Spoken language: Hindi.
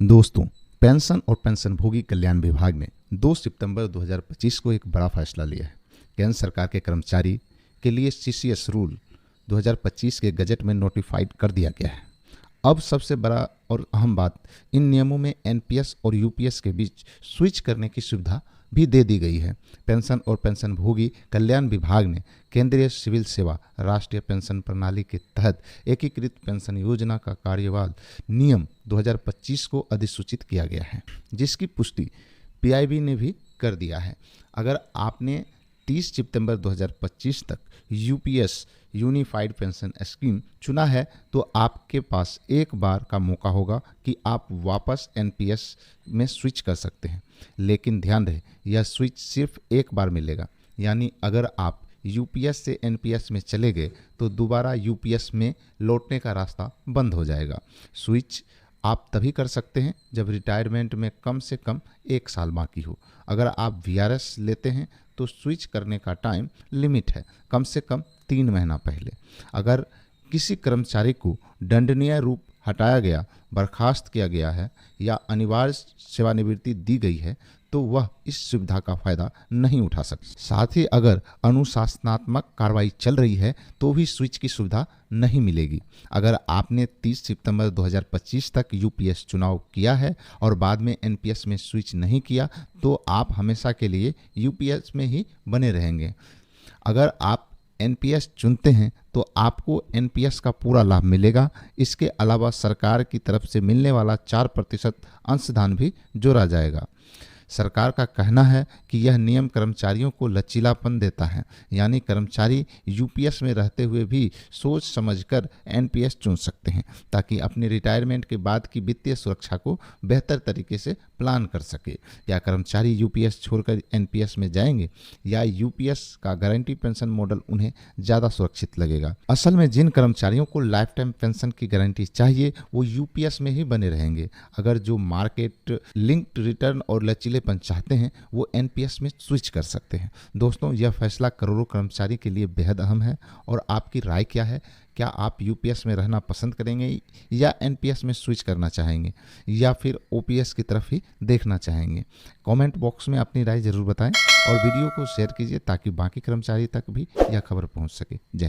दोस्तों, पेंशन और पेंशनभोगी कल्याण विभाग ने 2 सितंबर 2025 को एक बड़ा फैसला लिया है। केंद्र सरकार के कर्मचारी के लिए सीसीएस रूल 2025 के गजट में नोटिफाइड कर दिया गया है। अब सबसे बड़ा और अहम बात, इन नियमों में एनपीएस और यूपीएस के बीच स्विच करने की सुविधा भी दे दी गई है। पेंशन और पेंशनभोगी कल्याण विभाग ने केंद्रीय सिविल सेवा राष्ट्रीय पेंशन प्रणाली के तहत एकीकृत पेंशन योजना का कार्यकाल नियम 2025 को अधिसूचित किया गया है, जिसकी पुष्टि पीआईबी ने भी कर दिया है। अगर आपने 30 सितंबर 2025 तक यूपीएस यूनिफाइड पेंशन स्कीम चुना है तो आपके पास एक बार का मौका होगा कि आप वापस एनपीएस में स्विच कर सकते हैं। लेकिन ध्यान रहे, यह स्विच सिर्फ एक बार मिलेगा। यानी अगर आप यूपीएस से एनपीएस में चले गए तो दोबारा यूपीएस में लौटने का रास्ता बंद हो जाएगा। स्विच आप तभी कर सकते हैं जब रिटायरमेंट में कम से कम 1 साल बाकी हो। अगर आप वीआरएस लेते हैं तो स्विच करने का टाइम लिमिट है कम से कम 3 महीना पहले। अगर किसी कर्मचारी को दंडनीय रूप हटाया गया, बर्खास्त किया गया है या अनिवार्य सेवानिवृत्ति दी गई है तो वह इस सुविधा का फायदा नहीं उठा सकता। साथ ही अगर अनुशासनात्मक कार्रवाई चल रही है तो भी स्विच की सुविधा नहीं मिलेगी। अगर आपने 30 सितंबर 2025 तक यूपीएस चुनाव किया है और बाद में एनपीएस में स्विच नहीं किया तो आप हमेशा के लिए यूपीएस में ही बने रहेंगे। अगर आप एनपीएस चुनते हैं तो आपको एनपीएस का पूरा लाभ मिलेगा। इसके अलावा सरकार की तरफ से मिलने वाला 4% अंशदान भी जोड़ा जाएगा। सरकार का कहना है कि यह नियम कर्मचारियों को लचीलापन देता है, यानी कर्मचारी यूपीएस में रहते हुए भी सोच समझकर एनपीएस चुन सकते हैं ताकि अपने रिटायरमेंट के बाद की वित्तीय सुरक्षा को बेहतर तरीके से प्लान कर सके। या कर्मचारी यूपीएस छोड़कर एनपीएस में जाएंगे या यूपीएस का गारंटी पेंशन मॉडल उन्हें ज़्यादा सुरक्षित लगेगा। असल में जिन कर्मचारियों को लाइफ टाइम पेंशन की गारंटी चाहिए वो यूपीएस में ही बने रहेंगे। अगर जो मार्केट लिंक्ड रिटर्न और लचीलेपन चाहते हैं वो एनपीएस में स्विच कर सकते हैं। दोस्तों, यह फैसला करोड़ों कर्मचारी के लिए बेहद अहम है और आपकी राय क्या है? क्या आप यूपीएस में रहना पसंद करेंगे या एनपीएस में स्विच करना चाहेंगे या फिर ओपीएस की तरफ ही देखना चाहेंगे? कमेंट बॉक्स में अपनी राय जरूर बताएं और वीडियो को शेयर कीजिए ताकि बाकी कर्मचारी तक भी यह खबर पहुंच सके। जय हिंद।